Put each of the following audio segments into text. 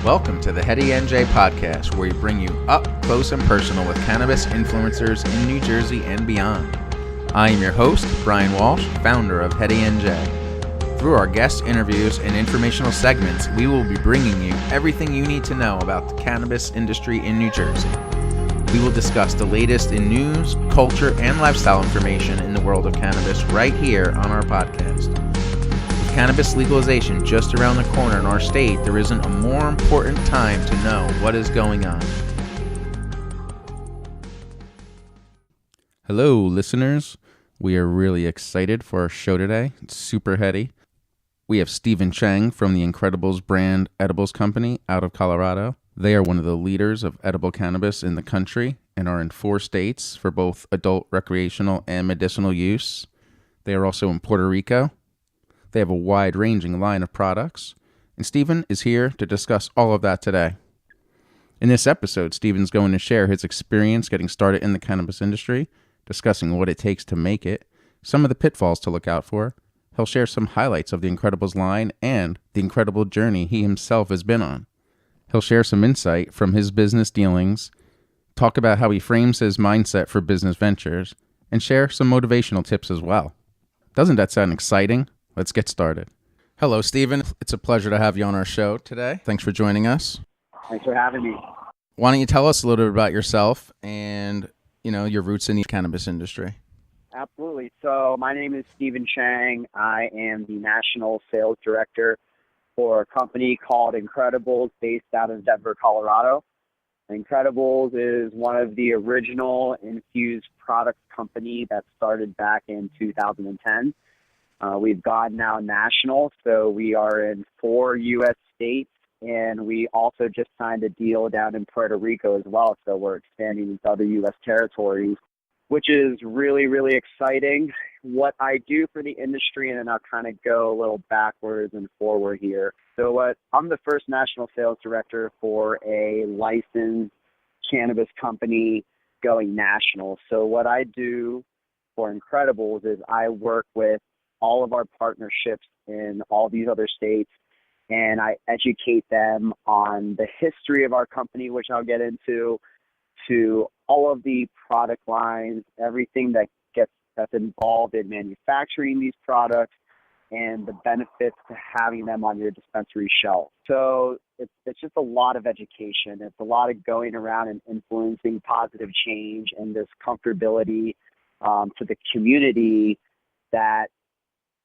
Welcome to the Heady NJ podcast, where we bring you up close and personal with cannabis influencers in New Jersey and beyond. I am your host, Brian Walsh, founder of Heady NJ. Through our guest interviews and informational segments, we will be bringing you everything you need to know about the cannabis industry in New Jersey. We will discuss the latest in news, culture, and lifestyle information in the world of cannabis right here on our podcast. With cannabis legalization just around the corner in our state, there isn't a more important time to know what is going on. Hello, listeners. We are really excited for our show today. It's super heady. We have Steven Chang from the IncrEdibles brand edibles company out of Colorado. They are one of the leaders of edible cannabis in the country and are in 4 states for both adult, recreational, and medicinal use. They are also in Puerto Rico. They have a wide-ranging line of products, and Steven is here to discuss all of that today. In this episode, Steven's going to share his experience getting started in the cannabis industry, discussing what it takes to make it, some of the pitfalls to look out for. He'll share some highlights of the IncrEdibles line and the incredible journey he himself has been on. He'll share some insight from his business dealings, talk about how he frames his mindset for business ventures, and share some motivational tips as well. Doesn't that sound exciting? Let's get started. Hello, Steven. It's a pleasure to have you on our show today. Thanks for joining us. Thanks for having me. Why don't you tell us a little bit about yourself and, your roots in the cannabis industry? Absolutely. So my name is Steven Chang. I am the National Sales Director for a company called IncrEdibles based out of Denver, Colorado. IncrEdibles is one of the original infused product company that started back in 2010. We've gone now national, so we are in 4 U.S. states, and we also just signed a deal down in Puerto Rico as well, so we're expanding into other U.S. territories, which is really, really exciting. What I do for the industry, and then I'll kind of go a little backwards and forward here. So I'm the first national sales director for a licensed cannabis company going national. So what I do for IncrEdibles is I work with all of our partnerships in all these other states, and I educate them on the history of our company, which I'll get into, to all of the product lines, everything that's involved in manufacturing these products, and the benefits to having them on your dispensary shelf. So it's just a lot of education. It's a lot of going around and influencing positive change and this comfortability to the community that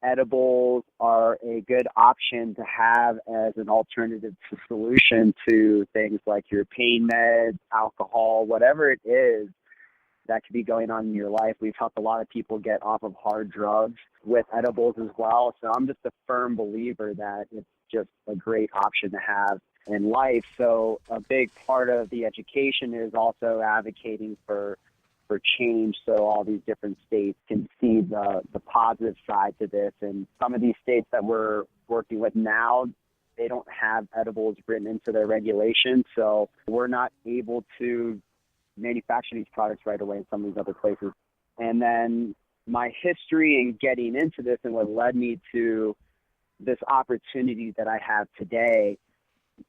edibles are a good option to have as an alternative to solution to things like your pain meds, alcohol, whatever it is that could be going on in your life. We've helped a lot of people get off of hard drugs with edibles as well. So I'm just a firm believer that it's just a great option to have in life. So a big part of the education is also advocating for change, so all these different states can see the positive side to this. And some of these states that we're working with now, they don't have edibles written into their regulations, so we're not able to manufacture these products right away in some of these other places. And then my history in getting into this and what led me to this opportunity that I have today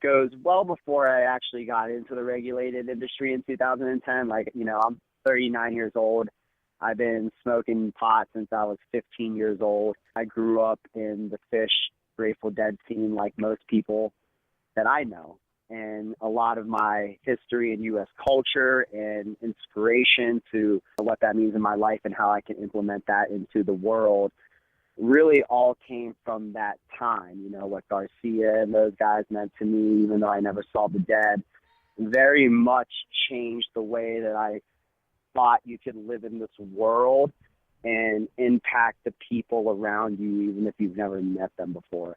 goes well before I actually got into the regulated industry in 2010. I'm 39 years old. I've been smoking pot since I was 15 years old. I grew up in the Fish, Grateful Dead scene like most people that I know. And a lot of my history in U.S. culture and inspiration to what that means in my life and how I can implement that into the world really all came from that time. What Garcia and those guys meant to me, even though I never saw the dead, very much changed the way that I thought you could live in this world and impact the people around you, even if you've never met them before.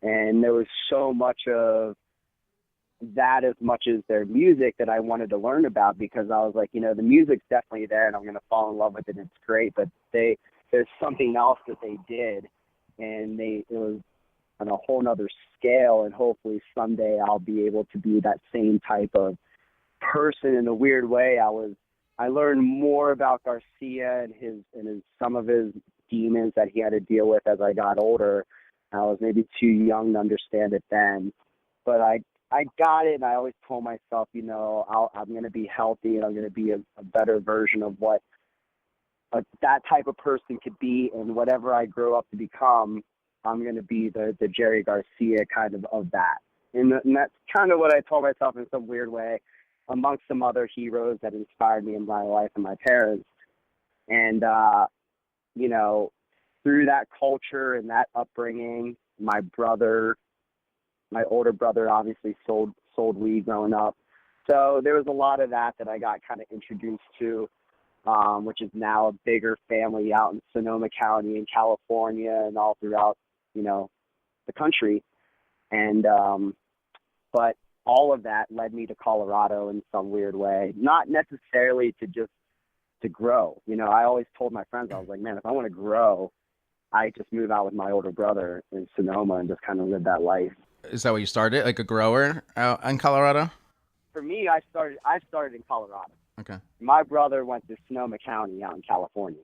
And there was so much of that, as much as their music, that I wanted to learn about, because I was like, the music's definitely there and I'm going to fall in love with it. It's great, but there's something else that they did, and it was on a whole nother scale. And hopefully someday I'll be able to be that same type of person. In a weird way, I learned more about Garcia and some of his demons that he had to deal with as I got older. I was maybe too young to understand it then, but I I got it, and I always told myself, I'm going to be healthy, and I'm going to be a better version of what that type of person could be, and whatever I grow up to become, I'm going to be the Jerry Garcia kind of that. And that's kind of what I told myself in some weird way, amongst some other heroes that inspired me in my life and my parents. And, through that culture and that upbringing, my older brother obviously sold weed growing up. So there was a lot of that I got kind of introduced to, which is now a bigger family out in Sonoma County in California and all throughout, the country. And, but all of that led me to Colorado in some weird way, not necessarily to grow. I always told my friends, I was like, man, if I want to grow, I just move out with my older brother in Sonoma and just kind of live that life. Is that what you started, like a grower out in Colorado? For me, I started in Colorado. Okay. My brother went to Sonoma County out in California.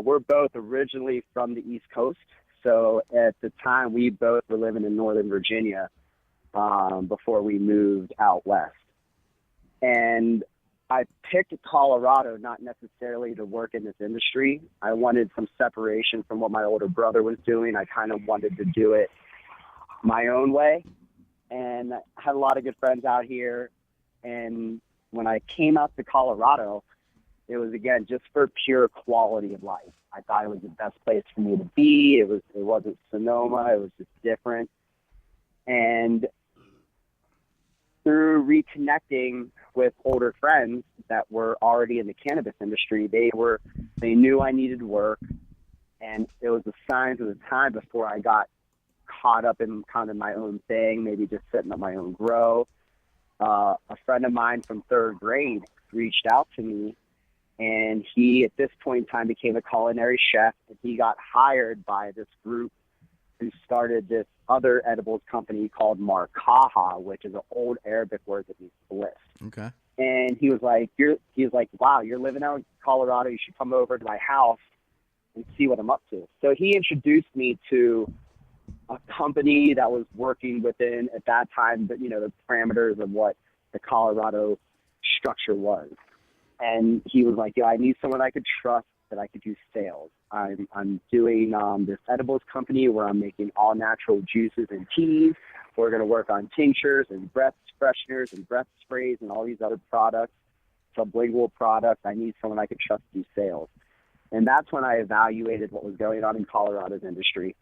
We're both originally from the East Coast. So at the time, we both were living in Northern Virginia before we moved out west. And I picked Colorado not necessarily to work in this industry. I wanted some separation from what my older brother was doing. I kind of wanted to do it my own way. And I had a lot of good friends out here. And when I came out to Colorado, it was, again, just for pure quality of life. I thought it was the best place for me to be. It wasn't Sonoma. It was just different. And through reconnecting with older friends that were already in the cannabis industry, they knew I needed work, and it was the signs of the time before I got caught up in kind of my own thing, maybe just setting up my own grow. A friend of mine from third grade reached out to me, and he, at this point in time, became a culinary chef, and he got hired by this group who started this other edibles company called Markaha, which is an old Arabic word that means bliss. Okay. And he was like, wow, you're living out in Colorado. You should come over to my house and see what I'm up to. So he introduced me to a company that was working within, at that time, the parameters of what the Colorado structure was. And he was like, I need someone I could trust, that I could do sales. I'm doing this edibles company where I'm making all natural juices and teas. We're going to work on tinctures and breath fresheners and breath sprays and all these other products, sublingual products. I need someone I could trust to do sales. And that's when I evaluated what was going on in Colorado's industry.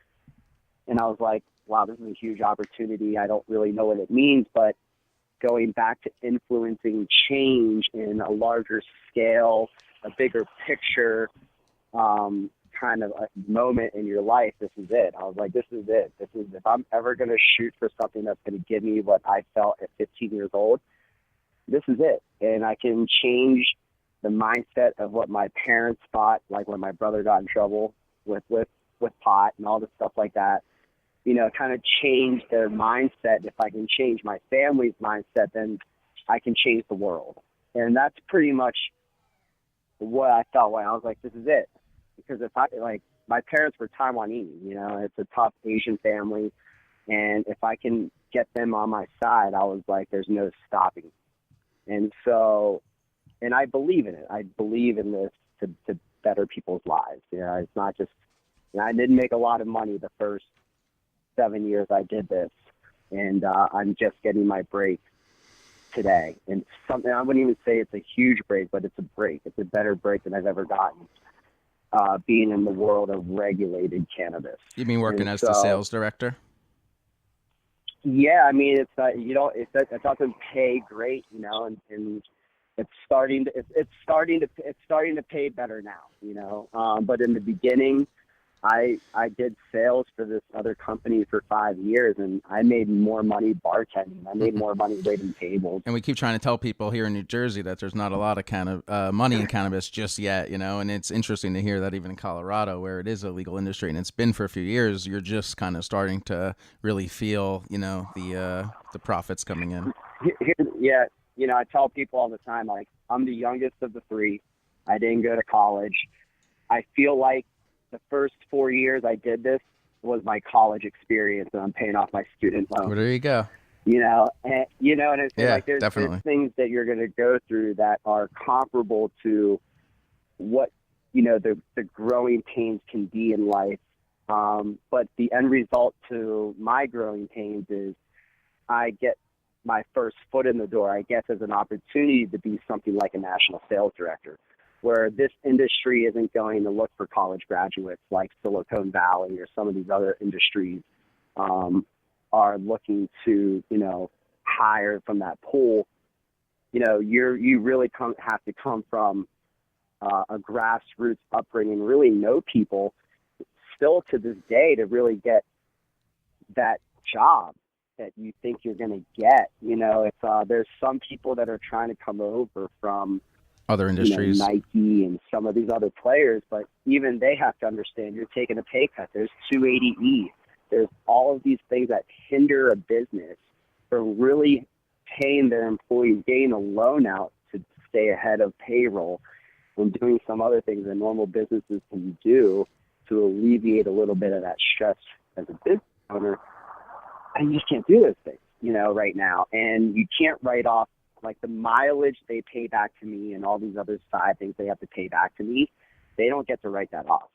And I was like, wow, this is a huge opportunity. I don't really know what it means, but going back to influencing change in a larger scale, a bigger picture, kind of a moment in your life, this is it. I was like, this is it. If I'm ever going to shoot for something that's going to give me what I felt at 15 years old, this is it. And I can change the mindset of what my parents thought, like when my brother got in trouble with pot and all this stuff like that, kind of change their mindset. If I can change my family's mindset, then I can change the world. And that's pretty much what I felt when I was like, this is it. Because my parents were Taiwanese, it's a tough Asian family. And if I can get them on my side, I was like, there's no stopping. And so, and I believe in it. I believe in this to better people's lives. It's not just, I didn't make a lot of money the first 7 years I did this. And I'm just getting my break today. And something, I wouldn't even say it's a huge break, but it's a break. It's a better break than I've ever gotten. Being in the world of regulated cannabis. You mean working as the sales director? Yeah, I mean, it doesn't pay great, and it's starting to pay better now, but in the beginning, I did sales for this other company for 5 years, and I made more money bartending. I made more money waiting tables. And we keep trying to tell people here in New Jersey that there's not a lot of money in cannabis just yet, and it's interesting to hear that even in Colorado, where it is a legal industry and it's been for a few years, you're just kind of starting to really feel, the profits coming in. Yeah, I tell people all the time, like, I'm the youngest of the three. I didn't go to college. I feel like the first 4 years I did this was my college experience, and I'm paying off my student loan. Well, there you go. And Yeah, like there's definitely. things that you're going to go through that are comparable to what the growing pains can be in life. But the end result to my growing pains is I get my first foot in the door, I guess, as an opportunity to be something like a national sales director, where this industry isn't going to look for college graduates like Silicon Valley or some of these other industries are looking to, hire from that pool. You really have to come from a grassroots upbringing, really know people still to this day to really get that job that you think you're going to get. There's some people that are trying to come over from, Other industries. Nike and some of these other players, but even they have to understand you're taking a pay cut. There's 280E. There's all of these things that hinder a business from really paying their employees, getting a loan out to stay ahead of payroll, and doing some other things that normal businesses can do to alleviate a little bit of that stress as a business owner. And you just can't do those things, right now. And you can't write off like the mileage they pay back to me and all these other side things they have to pay back to me. They don't get to write that off.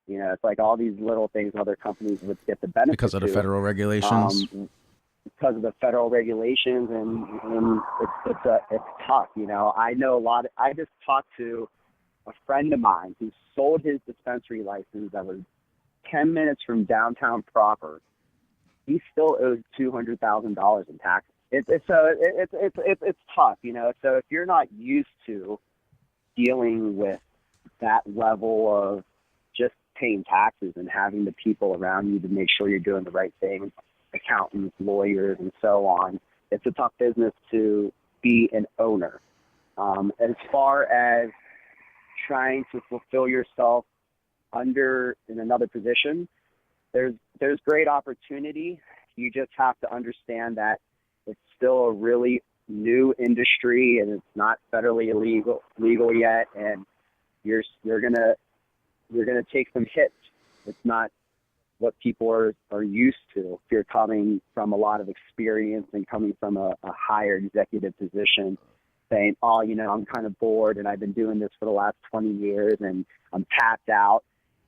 It's like all these little things other companies would get the benefit Because of the federal regulations. because of the federal regulations, and it's tough. I know a lot. I just talked to a friend of mine who sold his dispensary license that was 10 minutes from downtown proper. He still owes $200,000 in taxes. It's tough. So if you're not used to dealing with that level of just paying taxes and having the people around you to make sure you're doing the right thing, accountants, lawyers, and so on, it's a tough business to be an owner. As far as trying to fulfill yourself in another position, there's great opportunity. You just have to understand that it's still a really new industry and it's not federally legal yet, and you're gonna take some hits. It's not what people are used to. If you're coming from a lot of experience and coming from a higher executive position, saying, oh, I'm kind of bored and I've been doing this for the last 20 years and I'm tapped out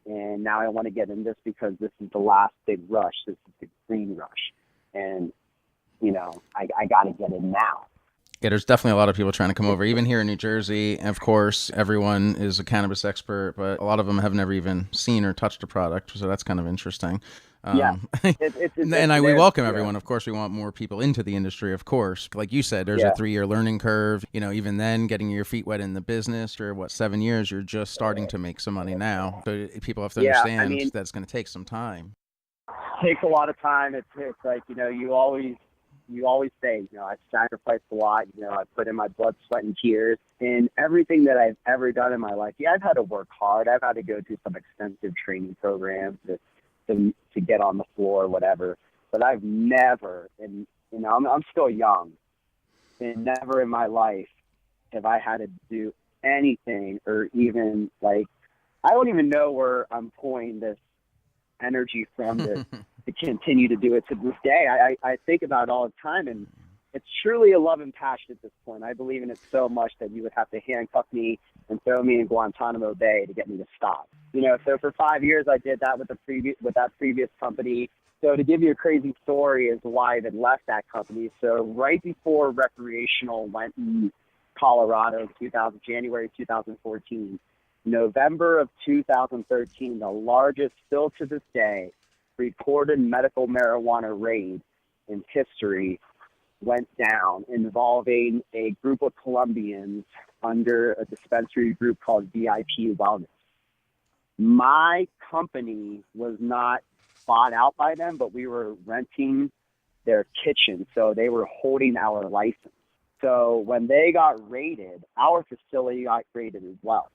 and now I want to get in this because this is the last big rush. This is the green rush. And, I got to get in now. Yeah, there's definitely a lot of people trying to come over, even here in New Jersey. And of course, everyone is a cannabis expert, but a lot of them have never even seen or touched a product. So that's kind of interesting. Yeah. We welcome everyone. Of course, we want more people into the industry, of course. Like you said, there's a 3-year learning curve. Even then, getting your feet wet in the business for 7 years, you're just starting to make some money now. So people have to understand that it's going to take some time. Takes a lot of time. It's like, you always say, I've sacrificed a lot. I've put in my blood, sweat, and tears in everything that I've ever done in my life. Yeah, I've had to work hard. I've had to go through some extensive training programs to get on the floor, whatever. But I've never, and I'm still young, and never in my life have I had to do anything or even I don't even know where I'm pulling this energy from to continue to do it to this day. I think about it all the time, and it's truly a love and passion at this point. I believe in it so much that you would have to handcuff me and throw me in Guantanamo Bay to get me to stop. So for 5 years I did that with that previous company. So to give you a crazy story as to why I even left that company. So right before recreational went in Colorado, January 2014, November of 2013, the largest still to this day recorded medical marijuana raid in history went down, involving a group of Colombians under a dispensary group called VIP Wellness. My company was not bought out by them, but we were renting their kitchen, so they were holding our license. So when they got raided, our facility got raided as well.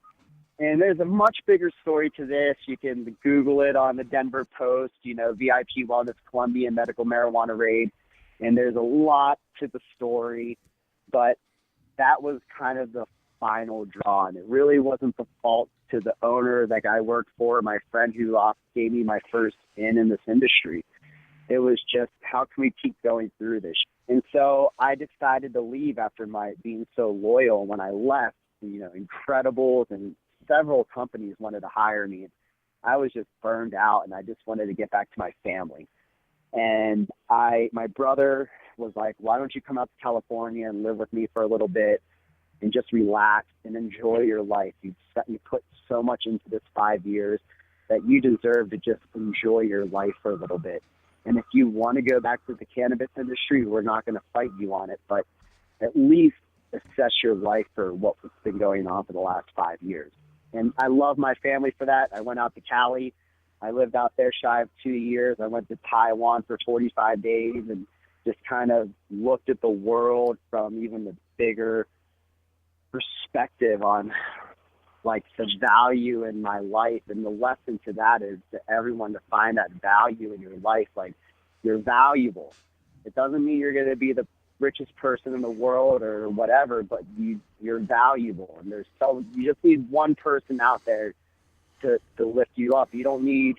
And there's a much bigger story to this. You can Google it on the Denver Post, VIP Wellness Colombian medical marijuana raid. And there's a lot to the story, but that was kind of the final draw. And it really wasn't the fault to the owner that I worked for, my friend who gave me my first in this industry. It was just, how can we keep going through this? And so I decided to leave after my being so loyal. When I left, Incredibles and several companies wanted to hire me. I was just burned out, and I just wanted to get back to my family. And my brother was like, why don't you come out to California and live with me for a little bit and just relax and enjoy your life? You put so much into this 5 years that you deserve to just enjoy your life for a little bit. And if you want to go back to the cannabis industry, we're not going to fight you on it, but at least assess your life for what's been going on for the last 5 years. And I love my family for that. I went out to Cali. I lived out there shy of 2 years. I went to Taiwan for 45 days and just kind of looked at the world from even the bigger perspective on like the value in my life. And the lesson to that is to everyone to find that value in your life. Like, you're valuable. It doesn't mean you're going to be the richest person in the world or whatever, but you're valuable. And you just need one person out there to lift you up. You don't need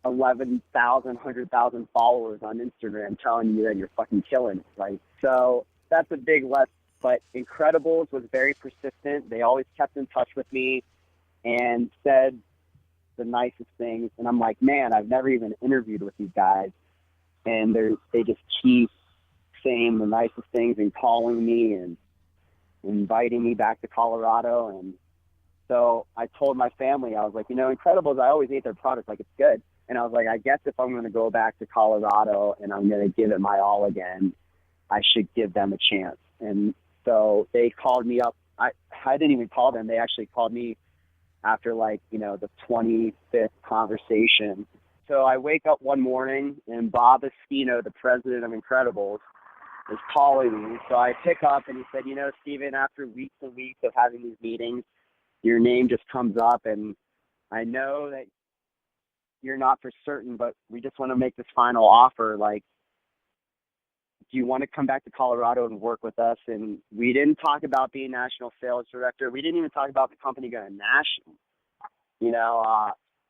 11,000, 100,000 followers on Instagram telling you that you're fucking killing it. Like, so that's a big lesson. But Incredibles was very persistent. They always kept in touch with me and said the nicest things. And I'm like, man, I've never even interviewed with these guys. And they just keep saying the nicest things and calling me and inviting me back to Colorado. And so I told my family, I was like, Incredibles, I always ate their product, like, it's good. And I was like, I guess if I'm going to go back to Colorado and I'm going to give it my all again, I should give them a chance. And so they called me up. I didn't even call them. They actually called me after the 25th conversation. So I wake up one morning and Bob Estino, the president of Incredibles, is calling me. So I pick up and he said, Steven, after weeks and weeks of having these meetings, your name just comes up, and I know that you're not for certain, but we just want to make this final offer. Like, do you want to come back to Colorado and work with us? And we didn't talk about being national sales director. We didn't even talk about the company going national.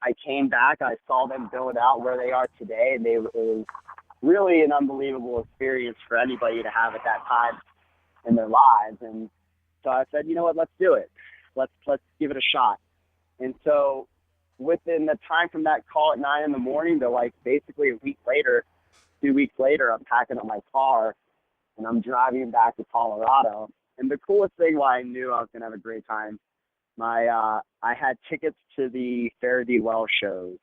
I came back, I saw them build out where they are today, and it was really an unbelievable experience for anybody to have at that time in their lives. And so I said, you know what, let's do it. Let's give it a shot. And so within the time from that call at 9 in the morning to basically a week later, 2 weeks later, I'm packing up my car and I'm driving back to Colorado. And the coolest thing, why I knew I was going to have a great time, I had tickets to the Fare Thee Well shows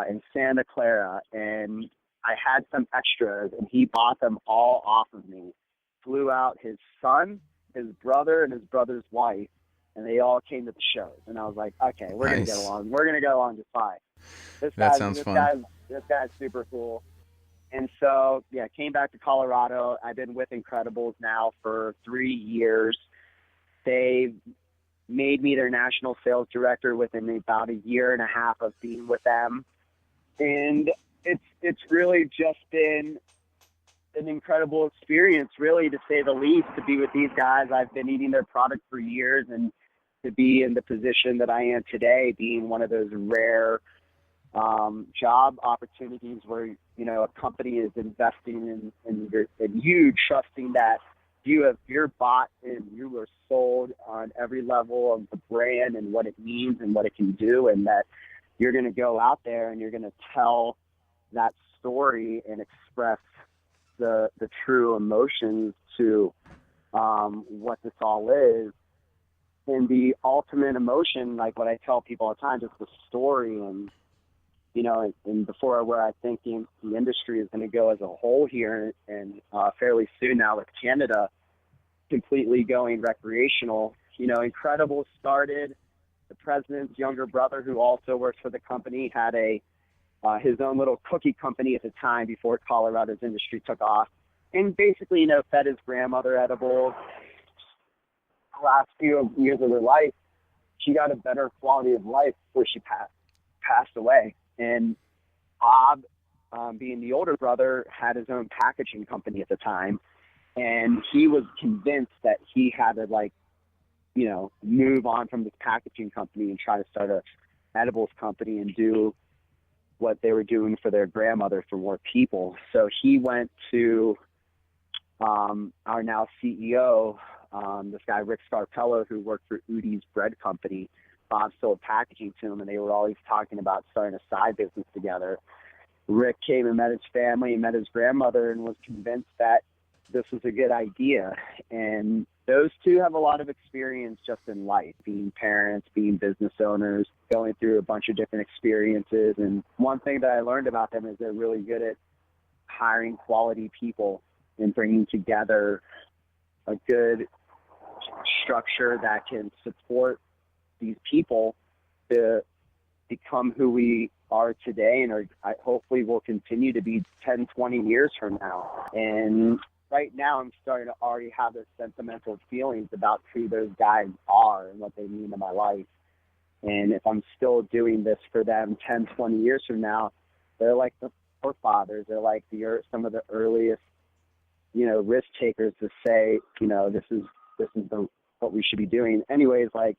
in Santa Clara, and I had some extras, and he bought them all off of me. Flew out his son, his brother, and his brother's wife, and they all came to the shows. And I was like, okay, we're going to get along. We're going to get along just fine. That sounds fun. This guy's super cool. And so, yeah, came back to Colorado. I've been with Incredibles now for 3 years. They made me their national sales director within about a year and a half of being with them. And it's really just been an incredible experience, really, to say the least, to be with these guys. I've been eating their product for years, and to be in the position that I am today, being one of those rare job opportunities where, a company is investing in you, trusting that you're bought and you are sold on every level of the brand and what it means and what it can do, and that you're going to go out there and you're going to tell that story and express the true emotions to what this all is. And the ultimate emotion, like what I tell people all the time, just the story. And and before where I think the industry is going to go as a whole here, and fairly soon now with Canada completely going recreational. Incredibles started, the president's younger brother, who also works for the company, had his own little cookie company at the time before Colorado's industry took off, and basically, fed his grandmother edibles. The last few years of her life, she got a better quality of life before she passed away. And Bob, being the older brother, had his own packaging company at the time, and he was convinced that he had to move on from this packaging company and try to start a edibles company and do what they were doing for their grandmother for more people. So he went to our now CEO, this guy Rick Scarpello, who worked for Udi's bread company. Bob sold packaging to him, and they were always talking about starting a side business together. Rick came and met his family and met his grandmother and was convinced that this was a good idea. And those two have a lot of experience just in life, being parents, being business owners, going through a bunch of different experiences. And one thing that I learned about them is they're really good at hiring quality people and bringing together a good structure that can support these people to become who we are today and hopefully will continue to be 10, 20 years from now. And right now I'm starting to already have the sentimental feelings about who those guys are and what they mean to my life. And if I'm still doing this for them 10, 20 years from now, they're like the forefathers. They're like some of the earliest, risk takers to say, this is what we should be doing. Anyways, like,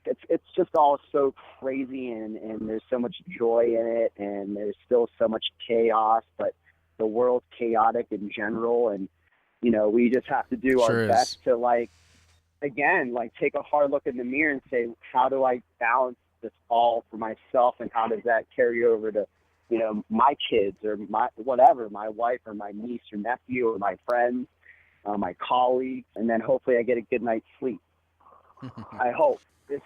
it's just all so crazy and there's so much joy in it and there's still so much chaos, but the world's chaotic in general. And, we just have to do our best to take a hard look in the mirror and say, how do I balance this all for myself? And how does that carry over to, my kids or my wife or my niece or nephew or my friends, my colleagues, and then hopefully I get a good night's sleep. I hope. It's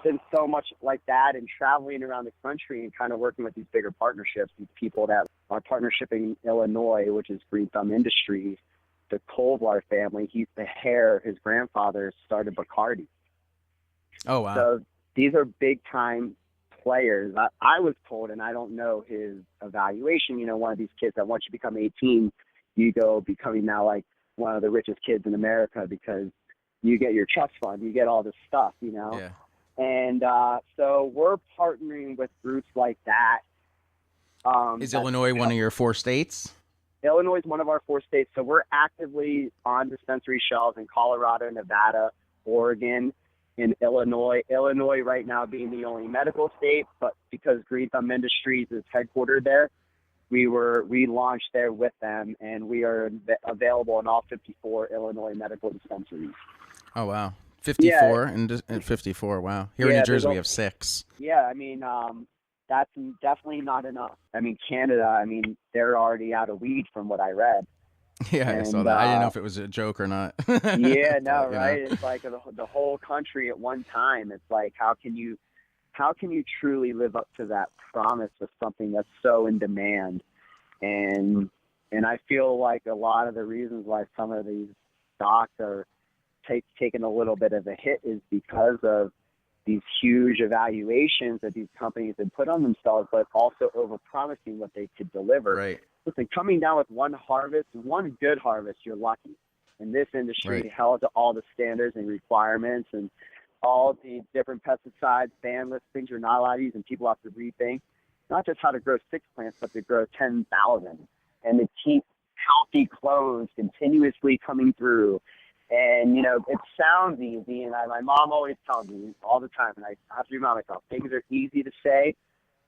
been so much like that, and traveling around the country and kind of working with these bigger partnerships, these people that our partnership in Illinois, which is Green Thumb Industries, the Kolvar family, his grandfather started Bacardi. Oh, wow. So these are big time players. I was told, and I don't know his evaluation, one of these kids that once you become 18, you go becoming now like one of the richest kids in America because you get your trust fund, you get all this stuff, Yeah. And so we're partnering with groups like that. Is Illinois one of your 4 states? Illinois is one of our 4 states, so we're actively on dispensary shelves in Colorado, Nevada, Oregon, and Illinois. Illinois right now being the only medical state, but because Green Thumb Industries is headquartered there, we launched there with them, and we are available in all 54 Illinois medical dispensaries. Oh, wow. 54 and 54. Wow. Here in New Jersey, we have 6. Yeah. I mean, that's definitely not enough. I mean, Canada, they're already out of weed from what I read. Yeah. I saw that. I didn't know if it was a joke or not. Yeah, no, right. It's like the whole country at one time. It's like, how can you truly live up to that promise of something that's so in demand? And I feel like a lot of the reasons why some of these stocks are taken a little bit of a hit is because of these huge evaluations that these companies have put on themselves, but also overpromising what they could deliver. Right. Listen, coming down with one good harvest, you're lucky. In this industry, Right. held to all the standards and requirements and all the different pesticides, ban lists, things you're not allowed to use, and people have to rethink not just how to grow 6 plants, but to grow 10,000 and to keep healthy clones continuously coming through. And, it sounds easy, and my mom always tells me all the time, and I have to remind myself, things are easy to say,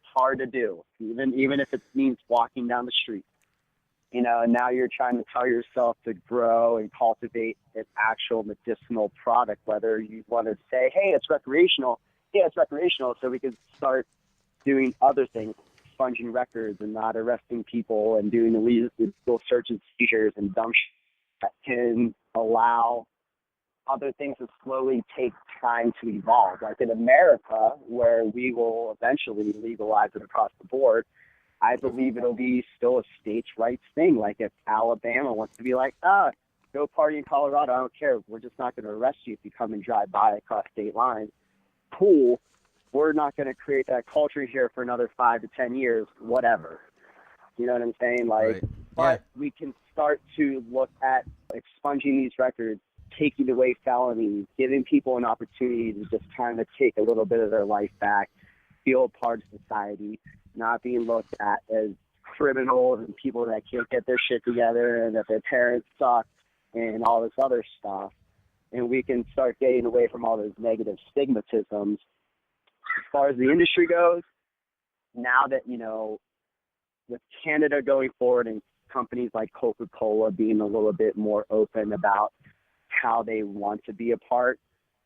hard to do, even if it means walking down the street. And now you're trying to tell yourself to grow and cultivate an actual medicinal product, whether you want to say, hey, it's recreational. Yeah, it's recreational, so we can start doing other things, expunging records and not arresting people and doing illegal search and seizures and dumb shit that can allow other things to slowly take time to evolve. Like in America, where we will eventually legalize it across the board, I believe it'll be still a states' rights thing. Like if Alabama wants to be like, go party in Colorado, I don't care. We're just not going to arrest you if you come and drive by across state lines. Cool. We're not going to create that culture here for another 5 to 10 years, whatever. You know what I'm saying? Right. But we can start to look at expunging these records, taking away felonies, giving people an opportunity to just kind of take a little bit of their life back, feel a part of society, not being looked at as criminals and people that can't get their shit together and that their parents suck and all this other stuff. And we can start getting away from all those negative stigmatisms. As far as the industry goes, now that, with Canada going forward and companies like Coca-Cola being a little bit more open about how they want to be a part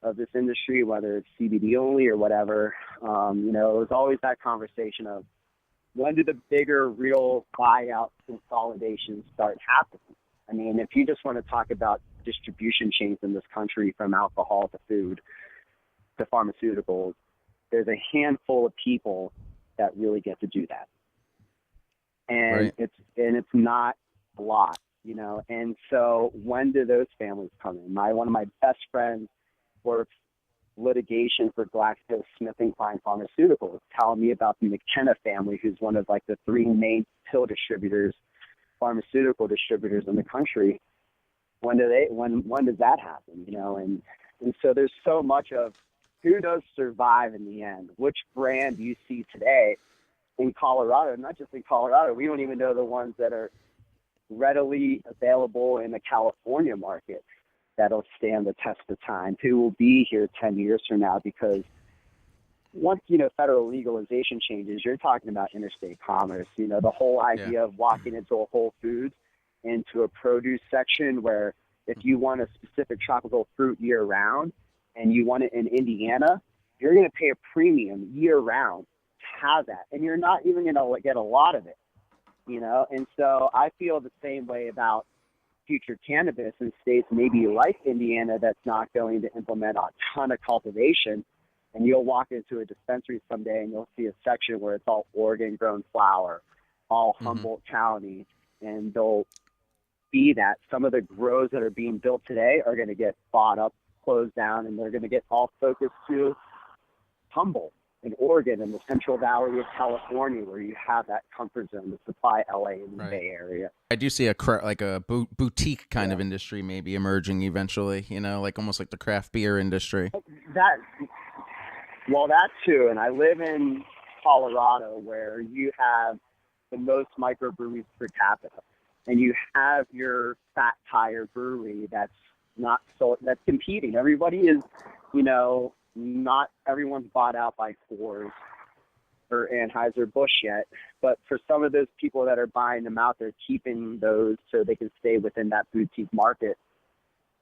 of this industry, whether it's CBD only or whatever. It was always that conversation of when do the bigger real buyout consolidations start happening? I mean, if you just want to talk about distribution chains in this country from alcohol to food to pharmaceuticals, there's a handful of people that really get to do that. And it's not a lot, And so when do those families come in? One of my best friends works litigation for GlaxoSmithKline Pharmaceuticals, telling me about the McKenna family, who's one of like the three main pill distributors, pharmaceutical distributors in the country. When does that happen? And so there's so much of who does survive in the end. Which brand do you see today in Colorado? Not just in Colorado, we don't even know the ones that are readily available in the California market that'll stand the test of time, who will be here 10 years from now, because once, federal legalization changes, you're talking about interstate commerce. The whole idea of walking into a Whole Foods, into a produce section where if you want a specific tropical fruit year round and you want it in Indiana, you're going to pay a premium year round to have that. And you're not even going to get a lot of it, And so I feel the same way about future cannabis in states maybe like Indiana that's not going to implement a ton of cultivation. And you'll walk into a dispensary someday and you'll see a section where it's all Oregon-grown flower, all Humboldt County, and they'll be that. Some of the grows that are being built today are going to get bought up, closed down, and they're going to get all focused to Humboldt in Oregon and the Central Valley of California, where you have that comfort zone to supply LA and the Bay Area. I do see a boutique kind of industry maybe emerging eventually, like almost like the craft beer industry. That too. And I live in Colorado, where you have the most microbreweries per capita, and you have your Fat Tire brewery that's competing. Everybody is, not everyone's bought out by Coors or Anheuser-Busch yet, but for some of those people that are buying them out, they're keeping those so they can stay within that boutique market.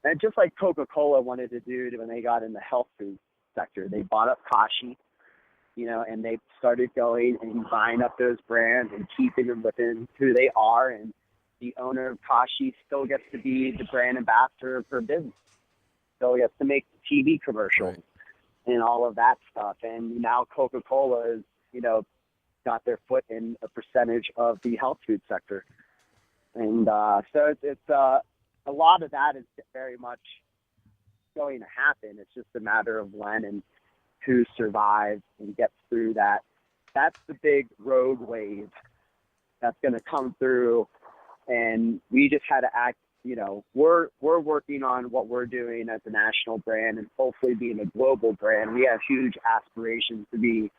And just like Coca-Cola wanted to do when they got in the health food sector, they bought up Kashi, and they started going and buying up those brands and keeping them within who they are. And the owner of Kashi still gets to be the brand ambassador for business, still gets to make TV commercials. Right. And all of that stuff. And now Coca-Cola is, got their foot in a percentage of the health food sector. And so it's a lot of that is very much going to happen. It's just a matter of when and who survives and gets through that. That's the big road wave that's going to come through. And we just had to act. We're working on what we're doing as a national brand and hopefully being a global brand. We have huge aspirations to be,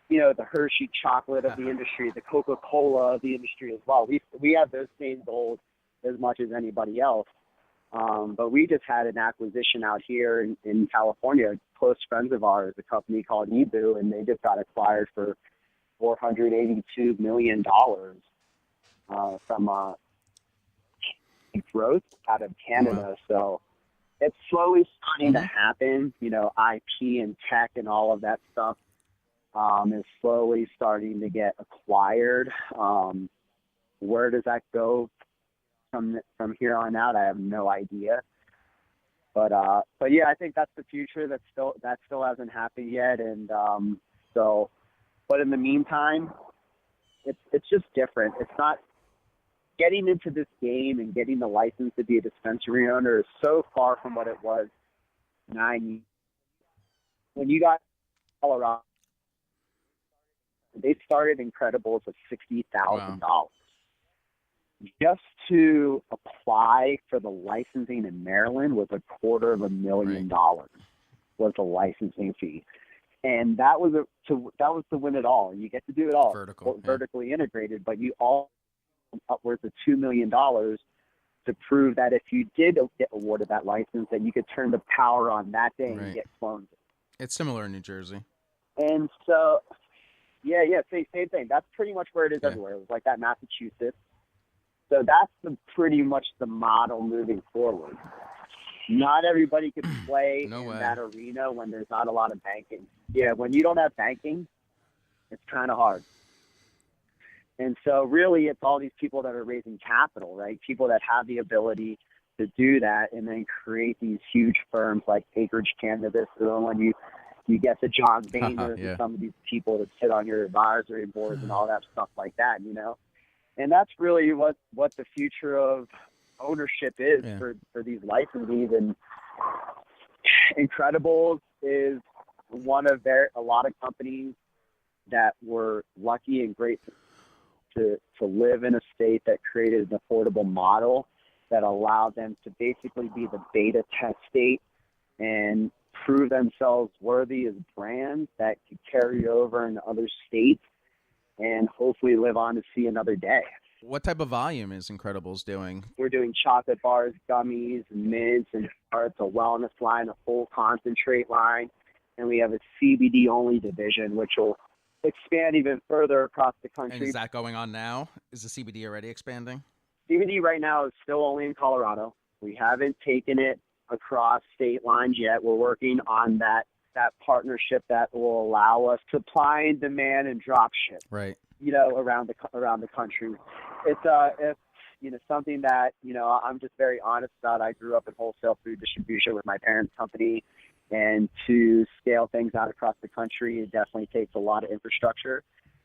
the Hershey chocolate of the industry, the Coca-Cola of the industry as well. We have those same goals as much as anybody else. But we just had an acquisition out here in California, close friends of ours, a company called Ebu, and they just got acquired for $482 million from growth out of Canada. So it's slowly starting to happen. IP and tech and all of that stuff is slowly starting to get acquired. Where does that go from here on out? I have no idea. But yeah, I think that's the future. That still hasn't happened yet. And but in the meantime, it's just different. It's not. Getting into this game and getting the license to be a dispensary owner is so far from what it was 9 years. When you got Colorado, they started IncrEdibles with $60,000. Wow. Just to apply for the licensing in Maryland was $250,000 was the licensing fee. And that was to win it all. You get to do it all. Vertically integrated, but you all upwards of $2 million to prove that if you did get awarded that license, that you could turn the power on that day and get clones. It's similar in New Jersey. And so, same thing. That's pretty much where it is everywhere. It was like that in Massachusetts. So that's pretty much the model moving forward. Not everybody can play that arena when there's not a lot of banking. Yeah, when you don't have banking, it's kind of hard. And so really it's all these people that are raising capital, right? People that have the ability to do that and then create these huge firms like Acreage Cannabis. So when you get the John Boehners and some of these people that sit on your advisory boards and all that stuff like that, you know? And that's really what the future of ownership is for these licensees. And IncrEdibles is one of a lot of companies that were lucky and great to live in a state that created an affordable model that allowed them to basically be the beta test state and prove themselves worthy as brands that could carry over in other states and hopefully live on to see another day. What type of volume is IncrEdibles doing? We're doing chocolate bars, gummies, mints, and tarts, a wellness line, a full concentrate line, and we have a CBD-only division, which will expand even further across the country. And is that going on now? Is the CBD already expanding? CBD right now is still only in Colorado. We haven't taken it across state lines yet. We're working on that partnership that will allow us supply and demand and drop ship. Right. You know, around the country. It's something that, I'm just very honest about. I grew up in wholesale food distribution with my parents' company, and to scale things out across the country, it definitely takes a lot of infrastructure,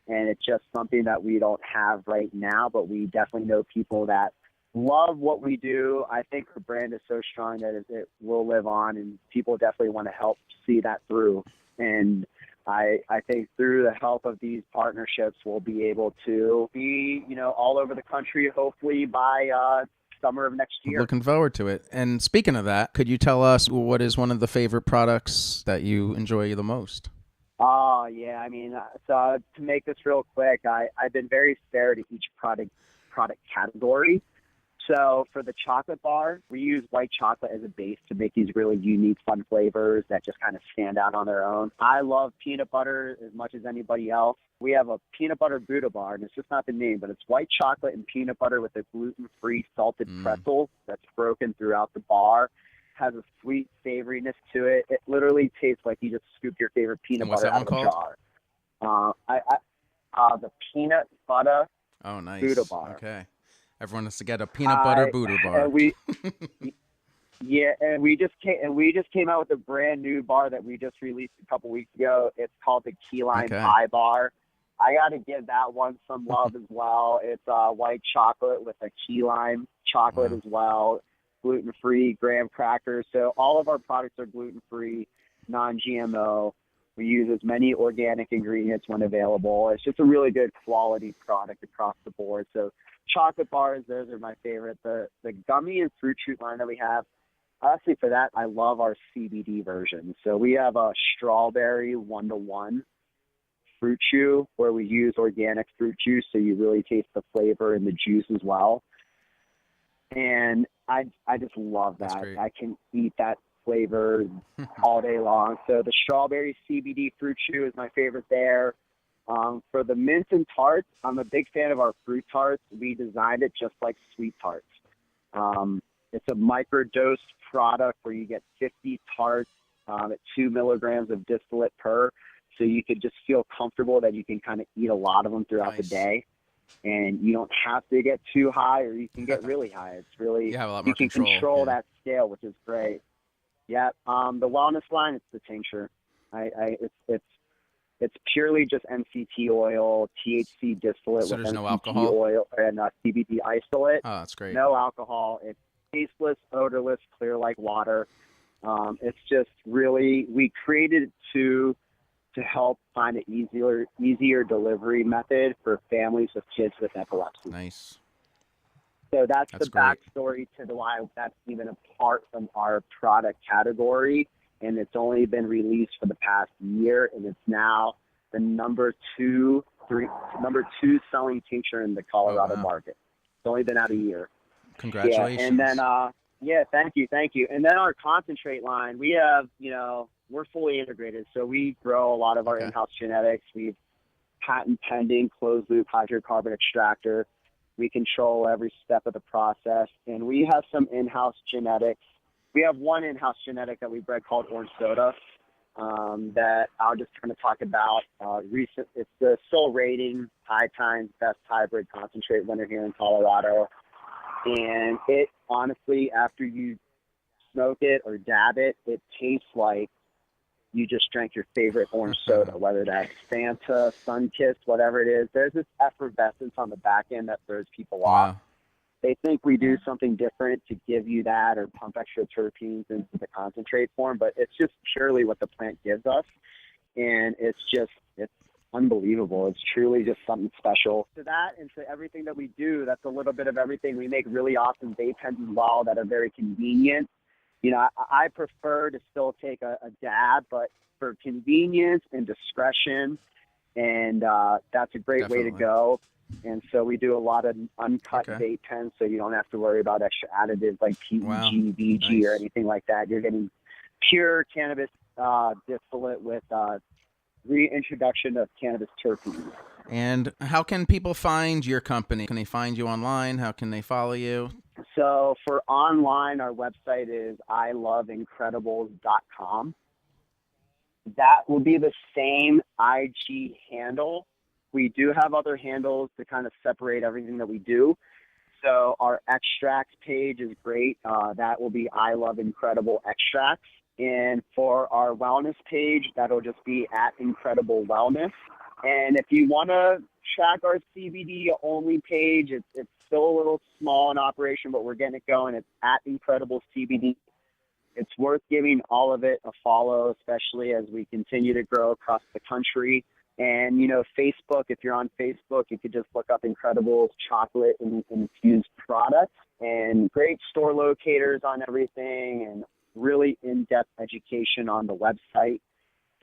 and it's just something that we don't have right now, but we definitely know people that love what we do. I think our brand is so strong that it will live on, and people definitely want to help see that through. And I think through the help of these partnerships, we'll be able to be, all over the country, hopefully by summer of next year. Looking forward to it. And speaking of that, could you tell us what is one of the favorite products that you enjoy the most? Oh, yeah. I mean, so to make this real quick, I've been very fair to each product category. So for the chocolate bar, we use white chocolate as a base to make these really unique, fun flavors that just kind of stand out on their own. I love peanut butter as much as anybody else. We have a peanut butter Buddha bar, and it's just not the name, but it's white chocolate and peanut butter with a gluten-free salted pretzel that's broken throughout the bar. Has a sweet savoriness to it. It literally tastes like you just scooped your favorite peanut butter out of a jar. The peanut butter Buddha bar. Okay. Everyone has to get a peanut butter Buddha bar. And we just came out with a brand new bar that we just released a couple weeks ago. It's called the Key Lime Pie Bar. I got to give that one some love as well. It's white chocolate with a key lime chocolate as well, gluten-free, graham crackers. So all of our products are gluten-free, non-GMO. We use as many organic ingredients when available. It's just a really good quality product across the board. So chocolate bars, those are my favorite. The gummy and fruit shoot line that we have, honestly, for that, I love our CBD version. So we have a strawberry 1-to-1 fruit chew where we use organic fruit juice, so you really taste the flavor and the juice as well. And I just love that. I can eat that flavor all day long. So the strawberry CBD fruit chew is my favorite there. For the mints and tarts, I'm a big fan of our fruit tarts. We designed it just like sweet tarts. It's a microdosed product where you get 50 tarts at 2 milligrams of distillate per. So you could just feel comfortable that you can kind of eat a lot of them throughout the day. And you don't have to get too high, or you can get really high. It's really, you can control that scale, which is great. Yeah. The wellness line, it's the tincture. It's purely just MCT oil, THC distillate with there's MCT no alcohol? oil and CBD isolate. Oh, that's great. No alcohol. It's tasteless, odorless, clear like water. It's just really, we created it to help find an easier delivery method for families with kids with epilepsy. Nice. So that's the great. backstory to why that's even apart from our product category. And it's only been released for the past year, and it's now the number two selling tincture in the Colorado market. It's only been out a year. Congratulations. Yeah, and then, thank you. And then our concentrate line, we have, we're fully integrated. So we grow a lot of our in-house genetics. We've patent pending closed loop hydrocarbon extractor. We control every step of the process, and we have some in-house genetics. We have one in-house genetic that we bred called Orange Soda that I'll just kind of talk about. It's the sole rating High Times Best Hybrid Concentrate winner here in Colorado. And it honestly, after you smoke it or dab it, it tastes like you just drank your favorite orange soda, whether that's Fanta, Sunkist, whatever it is. There's this effervescence on the back end that throws people off. They think we do something different to give you that or pump extra terpenes into the concentrate form, but it's just purely what the plant gives us. And it's unbelievable. It's truly just something special. To that and to everything that we do, that's a little bit of everything. We make really awesome vape pens as well that are very convenient. You know, I prefer to still take a dab, but for convenience and discretion, and that's a great way to go. And so we do a lot of uncut vape pens, so you don't have to worry about extra additives like PEG, VG, or anything like that. You're getting pure cannabis distillate with reintroduction of cannabis terpenes. And how can people find your company? Can they find you online? How can they follow you? So for online, our website is iloveincredibles.com. That will be the same IG handle. We do have other handles to kind of separate everything that we do. So our extracts page is great. That will be I Love Incredible Extracts. And for our wellness page, that'll just be at Incredible Wellness. And if you want to track our CBD only page, it's still a little small in operation, but we're getting it going. It's at Incredible CBD. It's worth giving all of it a follow, especially as we continue to grow across the country. And, you know, Facebook, if you're on Facebook, you could just look up Incredibles chocolate and infused products, and great store locators on everything, and really in-depth education on the website.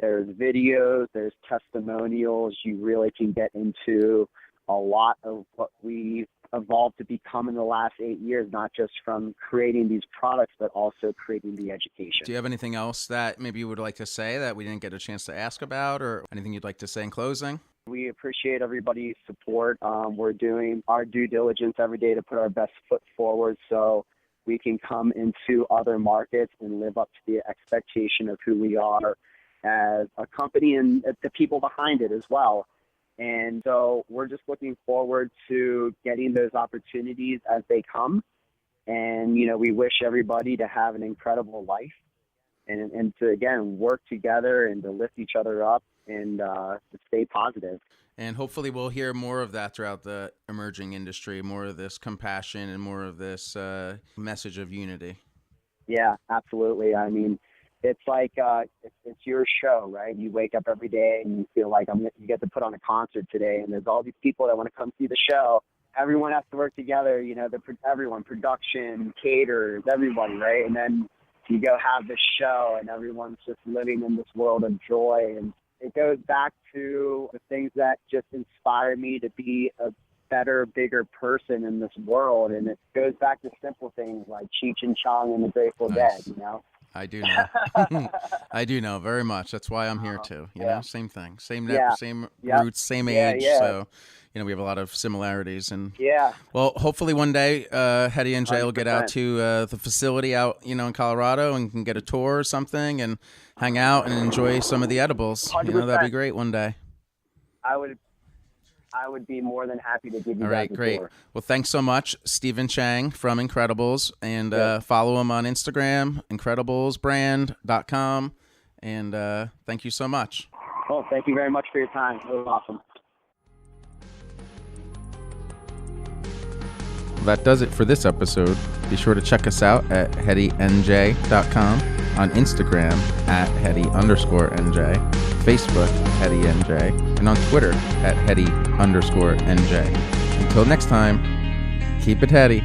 There's videos, there's testimonials. You really can get into a lot of what we've evolved to become in the last 8 years, not just from creating these products, but also creating the education. Do you have anything else that maybe you would like to say that we didn't get a chance to ask about, or anything you'd like to say in closing? We appreciate everybody's support. We're doing our due diligence every day to put our best foot forward so we can come into other markets and live up to the expectation of who we are as a company and the people behind it as well. And so we're just looking forward to getting those opportunities as they come. And, you know, we wish everybody to have an incredible life and to, again, work together and to lift each other up and to stay positive. And hopefully we'll hear more of that throughout the emerging industry, more of this compassion and more of this message of unity. Yeah, absolutely. I mean, it's like it's your show, right? You wake up every day and you feel like you get to put on a concert today, and there's all these people that want to come see the show. Everyone has to work together, you know, everyone, production, caterers, everybody, right? And then you go have this show and everyone's just living in this world of joy. And it goes back to the things that just inspire me to be a better, bigger person in this world. And it goes back to simple things like Cheech and Chong and the Grateful Dead, you know? I do know. I do know very much. That's why I'm here too. You know, same thing, same roots, same age. So, you know, we have a lot of similarities. And well, hopefully one day, Heady NJ will get out to the facility out, you know, in Colorado, and can get a tour or something and hang out and enjoy some of the edibles. 100%. You know, that'd be great one day. I would be more than happy to give you All right, great. Tour. Well, thanks so much, Steven Chang from IncrEdibles, and follow him on Instagram, IncrediblesBrand.com, and thank you so much. Oh, thank you very much for your time. It was awesome. That does it for this episode. Be sure to check us out at HeadyNJ.com, on Instagram at Heady_NJ, Facebook Heady NJ, and on Twitter at Heady_NJ. Until next time, keep it heady.